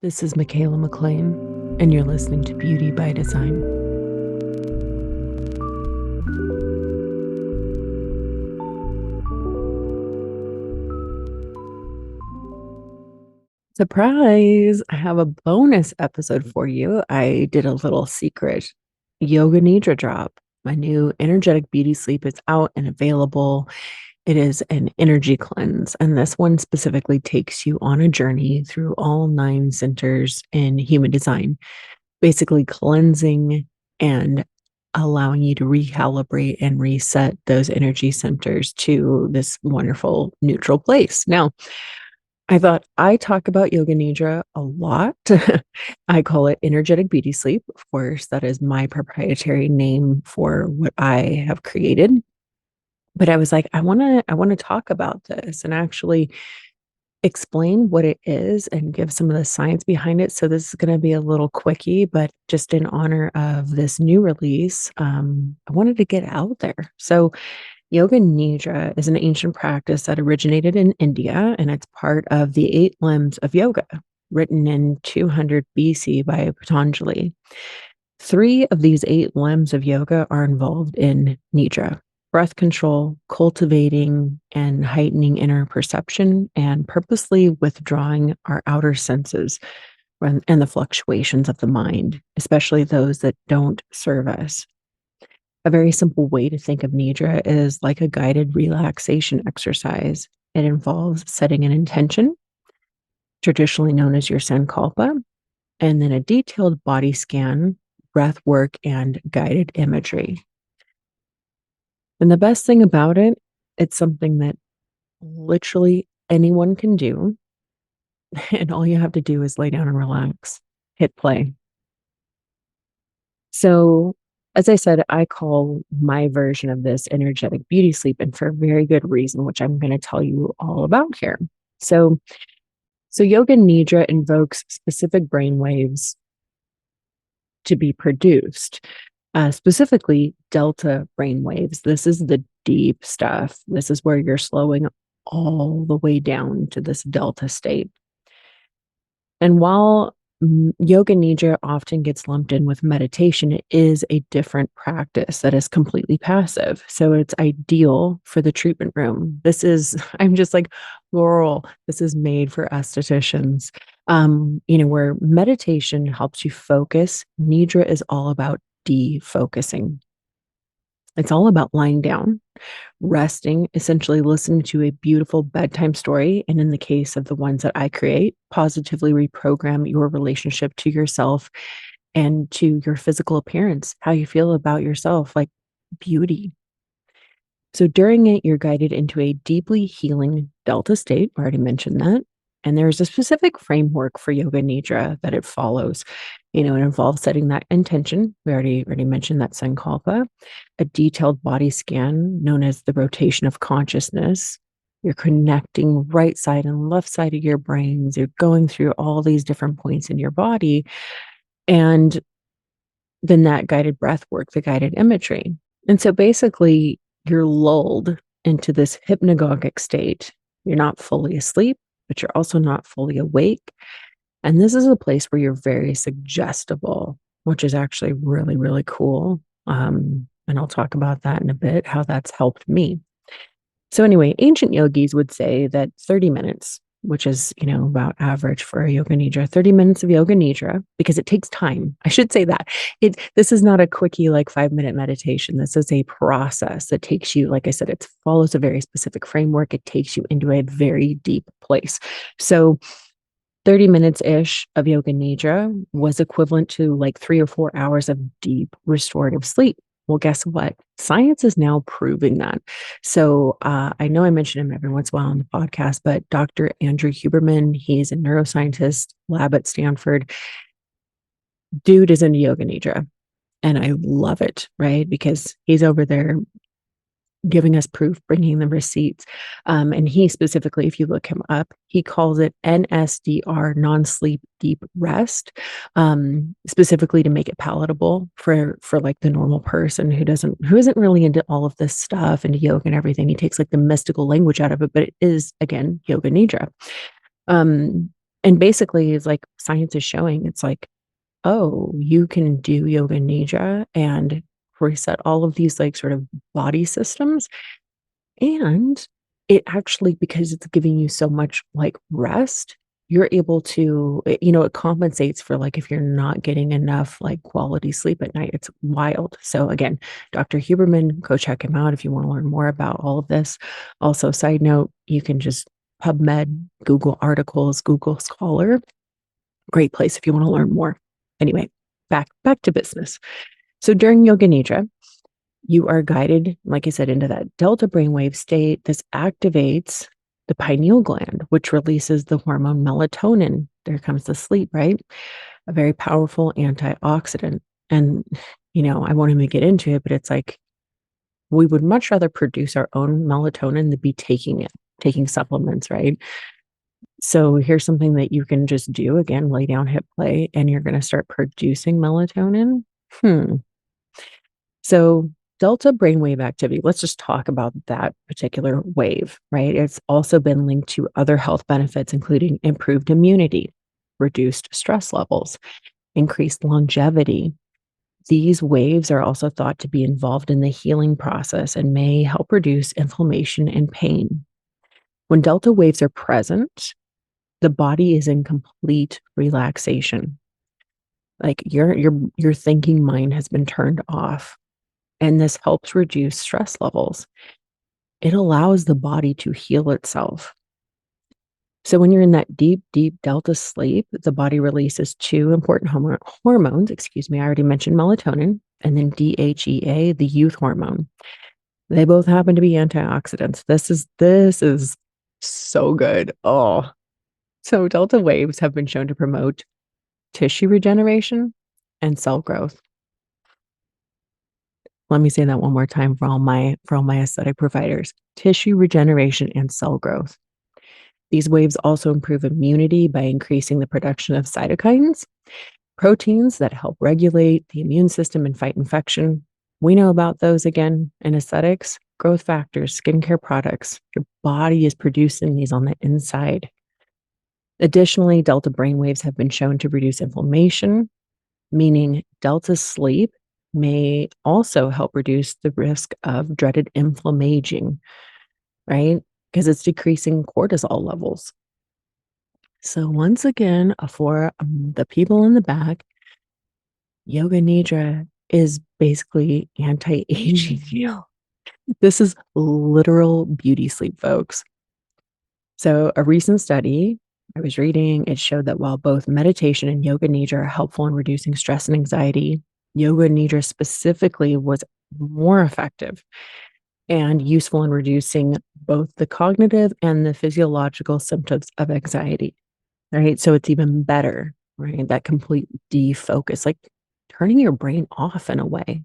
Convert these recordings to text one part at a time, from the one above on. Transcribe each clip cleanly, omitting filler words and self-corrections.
This is Michaela McLean, and you're listening to Beauty by Design. Surprise! I have a bonus episode for you. I did a little secret Yoga Nidra drop. My new energetic beauty sleep is out and available. It is an energy cleanse, and this one specifically takes you on a journey through all 9 centers in human design, basically cleansing and allowing you to recalibrate and reset those energy centers to this wonderful neutral place. Now, I thought I talk about Yoga Nidra a lot. I call it energetic beauty sleep. Of course, that is my proprietary name for what I have created. But I was like, I want to talk about this and actually explain what it is and give some of the science behind it. So this is going to be a little quickie, but just in honor of this new release, I wanted to get out there. So Yoga Nidra is an ancient practice that originated in India, and it's part of the 8 limbs of yoga, written in 200 BC by Patanjali. 3 of these 8 limbs of yoga are involved in Nidra: breath control, cultivating and heightening inner perception, and purposely withdrawing our outer senses and the fluctuations of the mind, especially those that don't serve us. A very simple way to think of Nidra is like a guided relaxation exercise. It involves setting an intention, traditionally known as your sankalpa, and then a detailed body scan, breath work, and guided imagery. And the best thing about it, it's something that literally anyone can do. And all you have to do is lay down and relax, hit play. So, as I said, I call my version of this energetic beauty sleep, and for a very good reason, which I'm going to tell you all about here. So, Yoga Nidra invokes specific brain waves to be produced, specifically delta brain waves. This is the deep stuff. This is where you're slowing all the way down to this delta state. And while Yoga Nidra often gets lumped in with meditation, it is a different practice that is completely passive. So it's ideal for the treatment room. This is, I'm just like, Laurel, this is made for estheticians. Where meditation helps you focus, Nidra is all about defocusing. It's all about lying down, resting, essentially listening to a beautiful bedtime story. And in the case of the ones that I create, positively reprogram your relationship to yourself and to your physical appearance, how you feel about yourself, like beauty. So during it, you're guided into a deeply healing delta state. I already mentioned that. And there's a specific framework for Yoga Nidra that it follows. It involves setting that intention. We already mentioned that sankalpa, a detailed body scan known as the rotation of consciousness. You're connecting right side and left side of your brains. You're going through all these different points in your body. And then that guided breath work, the guided imagery. And so basically, you're lulled into this hypnagogic state. You're not fully asleep, but you're also not fully awake. And this is a place where you're very suggestible, which is actually really, really cool. And I'll talk about that in a bit, how that's helped me. So anyway, ancient yogis would say that 30 minutes, which is, about average for a Yoga Nidra, 30 minutes of Yoga Nidra, because it takes time. I should say that. This is not a quickie, like 5-minute meditation. This is a process that takes you, like I said, it follows a very specific framework. It takes you into a very deep place. So 30 minutes-ish of Yoga Nidra was equivalent to like 3 or 4 hours of deep restorative sleep. Well, guess what? Science is now proving that. So I know I mention him every once in a while on the podcast, but Dr. Andrew Huberman, he's a neuroscientist, lab at Stanford. Dude is into Yoga Nidra. And I love it, right? Because he's over there giving us proof, bringing the receipts. And he specifically, if you look him up, he calls it NSDR, non-sleep deep rest, specifically to make it palatable for like the normal person who isn't really into all of this stuff, into yoga and everything. He takes like the mystical language out of it, but it is, again, Yoga Nidra. And basically, it's like science is showing it's like, oh, you can do yoga nidra and reset all of these like sort of body systems. And it actually, because it's giving you so much like rest, you're able to, it compensates for like if you're not getting enough like quality sleep at night. It's wild. So again, Dr. Huberman, go check him out if you want to learn more about all of this. Also, side note, you can just PubMed, Google articles, Google Scholar. Great place if you want to learn more. Anyway, back to business. So during Yoga Nidra, you are guided, like I said, into that delta brainwave state. This activates the pineal gland, which releases the hormone melatonin. There comes the sleep, right? A very powerful antioxidant. And, I won't even get into it, but it's like we would much rather produce our own melatonin than be taking it, taking supplements, right? So here's something that you can just do. Again, lay down, hip play, and you're going to start producing melatonin. So delta brainwave activity, let's just talk about that particular wave, right? It's also been linked to other health benefits, including improved immunity, reduced stress levels, increased longevity. These waves are also thought to be involved in the healing process and may help reduce inflammation and pain. When delta waves are present, the body is in complete relaxation. Like your thinking mind has been turned off, and this helps reduce stress levels. It allows the body to heal itself. So when you're in that deep, deep delta sleep, the body releases two important hormones. Excuse me, I already mentioned melatonin, and then DHEA, the youth hormone. They both happen to be antioxidants. This is so good. Oh, so delta waves have been shown to promote tissue regeneration and cell growth. Let me say that one more time for all my aesthetic providers. Tissue regeneration and cell growth. These waves also improve immunity by increasing the production of cytokines, proteins that help regulate the immune system and fight infection. We know about those again in aesthetics, growth factors, skincare products. Your body is producing these on the inside. Additionally, delta brainwaves have been shown to reduce inflammation, meaning delta sleep may also help reduce the risk of dreaded inflammaging, right? Because it's decreasing cortisol levels. So once again, for the people in the back, Yoga Nidra is basically anti-aging. This is literal beauty sleep, folks. So a recent study I was reading, it showed that while both meditation and Yoga Nidra are helpful in reducing stress and anxiety, Yoga Nidra specifically was more effective and useful in reducing both the cognitive and the physiological symptoms of anxiety. Right. So it's even better, right? That complete defocus, like turning your brain off in a way.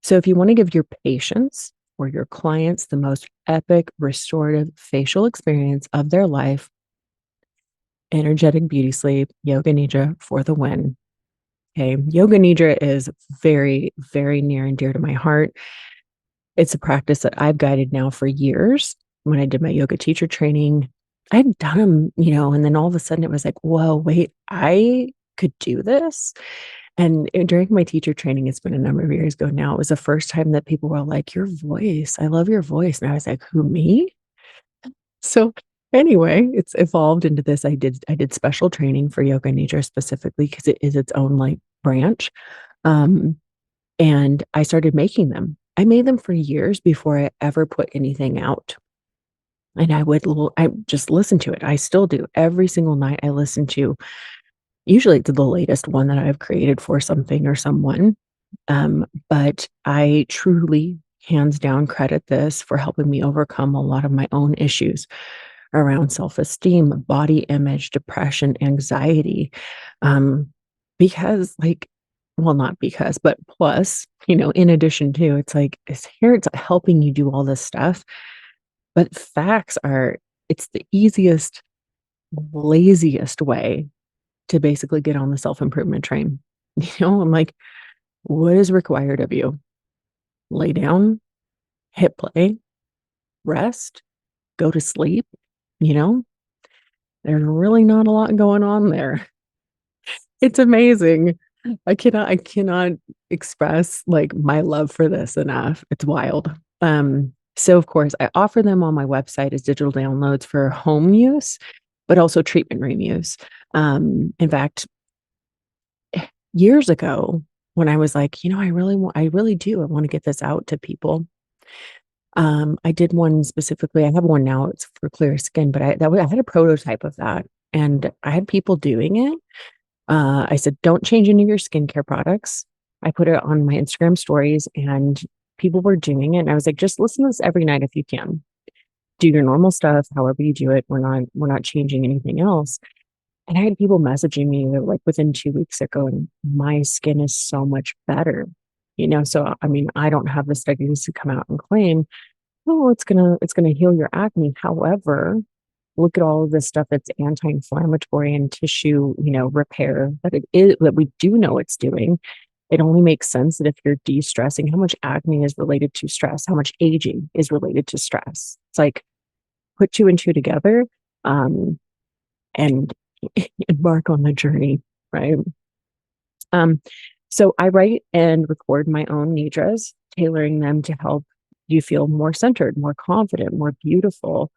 So if you want to give your patients or your clients the most epic restorative facial experience of their life, energetic beauty sleep, Yoga Nidra for the win. Okay. Yoga Nidra is very, very near and dear to my heart. It's a practice that I've guided now for years. When I did my yoga teacher training, I'd done them, and then all of a sudden it was like, whoa, wait, I could do this. And during my teacher training, it's been a number of years ago now. It was the first time that people were like, your voice, I love your voice. And I was like, who, me? So anyway, it's evolved into this. I did special training for Yoga Nidra specifically because it is its own like branch. And I started making them. I made them for years before I ever put anything out. And I just listen to it. I still do. Every single night I listen to, usually to the latest one that I've created for something or someone. But I truly, hands down, credit this for helping me overcome a lot of my own issues around self-esteem, body image, depression, anxiety. Because well, not because, but plus, in addition to, it's helping you do all this stuff. But facts are, it's the easiest, laziest way to basically get on the self-improvement train. I'm like, what is required of you? Lay down, hit play, rest, go to sleep, you know? There's really not a lot going on there. It's amazing. I cannot express like my love for this enough. It's wild. So of course I offer them on my website as digital downloads for home use, but also treatment room use. In fact, years ago when I was like, I really do. I want to get this out to people. I did one specifically. I have one now. It's for clear skin, but I had a prototype of that, and I had people doing it. I said, don't change any of your skincare products. I put it on my Instagram stories, and people were doing it. And I was like, just listen to this every night if you can. Do your normal stuff, however you do it. We're not changing anything else. And I had people messaging me that like within 2 weeks ago, and my skin is so much better. So I mean, I don't have the studies to come out and claim, oh, it's gonna heal your acne. However, look at all of this stuff that's anti-inflammatory and tissue, repair that it is that we do know it's doing. It only makes sense that if you're de-stressing, how much acne is related to stress, how much aging is related to stress. It's like put two and two together, and embark on the journey, right? Um, so I write and record my own nidras, tailoring them to help you feel more centered, more confident, more beautiful.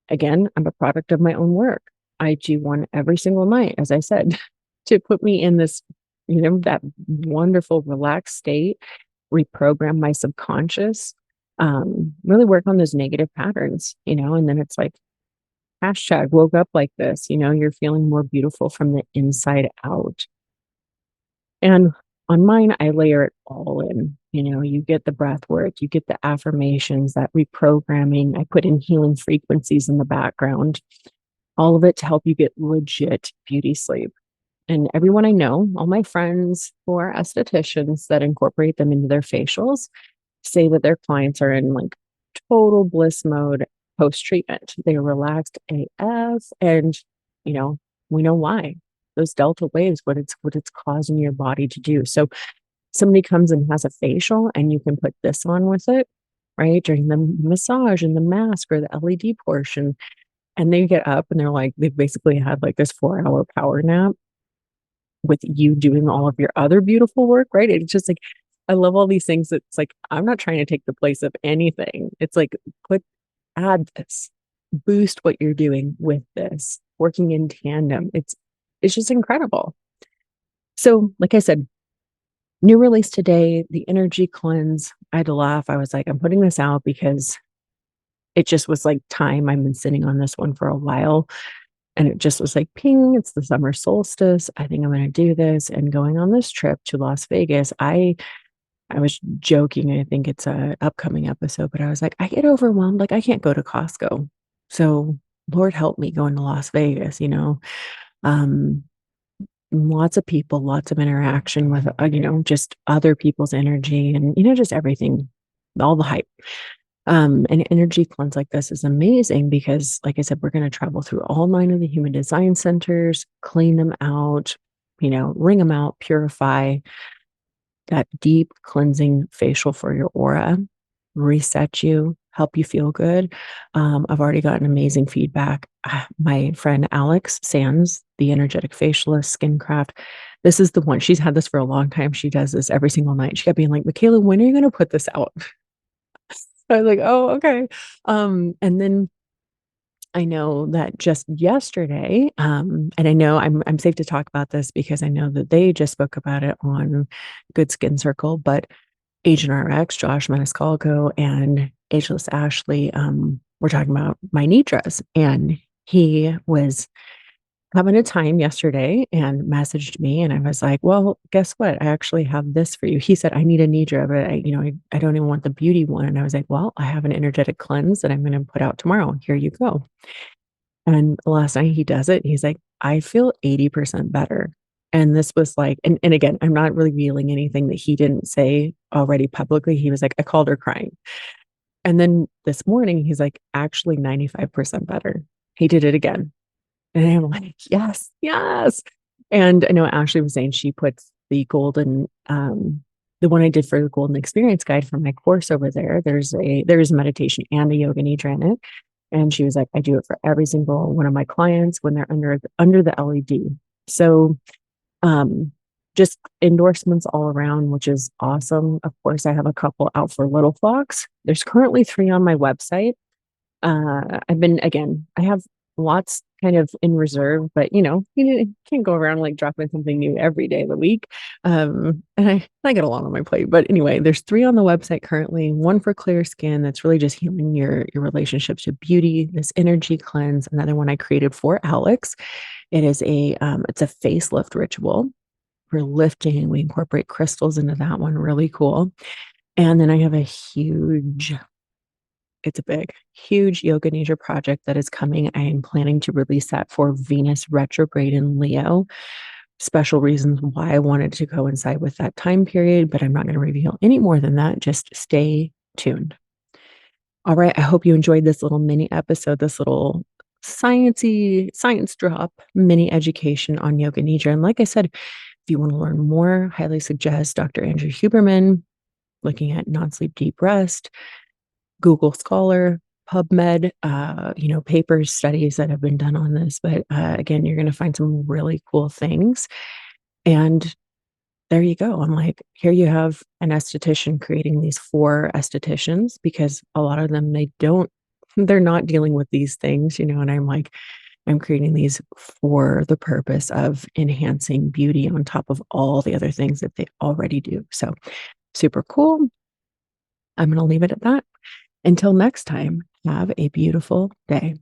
Again, I'm a product of my own work. I do one every single night, as I said, to put me in this, that wonderful relaxed state, reprogram my subconscious, really work on those negative patterns, and then it's like, hashtag woke up like this, you're feeling more beautiful from the inside out. And on mine, I layer it all in. You get the breath work, you get the affirmations, that reprogramming. I put in healing frequencies in the background, all of it to help you get legit beauty sleep. And everyone I know, all my friends who are estheticians that incorporate them into their facials, say that their clients are in like total bliss mode post treatment. They're relaxed AF, and you know we know why. Those delta waves, what it's causing your body to do. So somebody comes and has a facial, and you can put this on with it, right, during the massage and the mask or the LED portion, and they get up and they're like, they've basically had like this 4-hour power nap with you doing all of your other beautiful work, right? It's just like, I love all these things. It's like, I'm not trying to take the place of anything. It's like, add this, boost what you're doing with this, working in tandem. It's just incredible. So, like I said, new release today, the energy cleanse. I had to laugh. I was like, I'm putting this out because it just was like time. I've been sitting on this one for a while. And it just was like, ping, it's the summer solstice. I think I'm going to do this. And going on this trip to Las Vegas, I was joking. I think it's a upcoming episode, but I was like, I get overwhelmed. Like I can't go to Costco. So Lord help me going to Las Vegas, um, lots of people, lots of interaction with, just other people's energy and, just everything, all the hype. An energy cleanse like this is amazing because, like I said, we're going to travel through all 9 of the human design centers, clean them out, wring them out, purify, that deep cleansing facial for your aura, reset you, help you feel good. I've already gotten amazing feedback. My friend Alex Sands, the energetic facialist, Skincraft, this is the one. She's had this for a long time. She does this every single night. She kept being like, Michaela, when are you going to put this out? I was like, oh, okay. And then I know that just yesterday, and I know I'm safe to talk about this because I know that they just spoke about it on Good Skin Circle, but Agent RX, Josh Maniscalco, and Ageless Ashley, were talking about my Nidras, and he was having a time yesterday and messaged me, and I was like, well, guess what? I actually have this for you. He said, I need a Nidra, but I don't even want the beauty one. And I was like, well, I have an energetic cleanse that I'm going to put out tomorrow. Here you go. And last night he does it. He's like, I feel 80% better. And this was like, and again, I'm not revealing anything that he didn't say already publicly. He was like, I called her crying. And then this morning, he's like, actually 95% better. He did it again. And I'm like, yes, yes. And I know Ashley was saying she puts the golden, the one I did for the golden experience guide for my course over there. There's a meditation and a yoga nidra in it. And she was like, I do it for every single one of my clients when they're under the LED. So just endorsements all around, which is awesome. Of course, I have a couple out for LILFOX. There's currently 3 on my website. I have lots kind of in reserve, but you can't go around like dropping something new every day of the week. And I get a lot on my plate, but anyway, there's 3 on the website currently, 1 for clear skin. That's really just healing your relationships to beauty, this energy cleanse. Another one I created for Alex. It's a facelift ritual for lifting. We incorporate crystals into that one. Really cool. And then I have it's a big, huge yoga nidra project that is coming. I am planning to release that for Venus retrograde in Leo. Special reasons why I wanted to coincide with that time period, but I'm not going to reveal any more than that. Just stay tuned. All right. I hope you enjoyed this little mini episode, this little science drop mini education on yoga nidra. And like I said, if you want to learn more, highly suggest Dr. Andrew Huberman looking at non-sleep deep rest, Google Scholar, PubMed, papers, studies that have been done on this. But again, you're going to find some really cool things. And there you go. I'm like, here you have an esthetician creating these for estheticians, because a lot of them, they're not dealing with these things, and I'm like, I'm creating these for the purpose of enhancing beauty on top of all the other things that they already do. So super cool. I'm going to leave it at that. Until next time, have a beautiful day.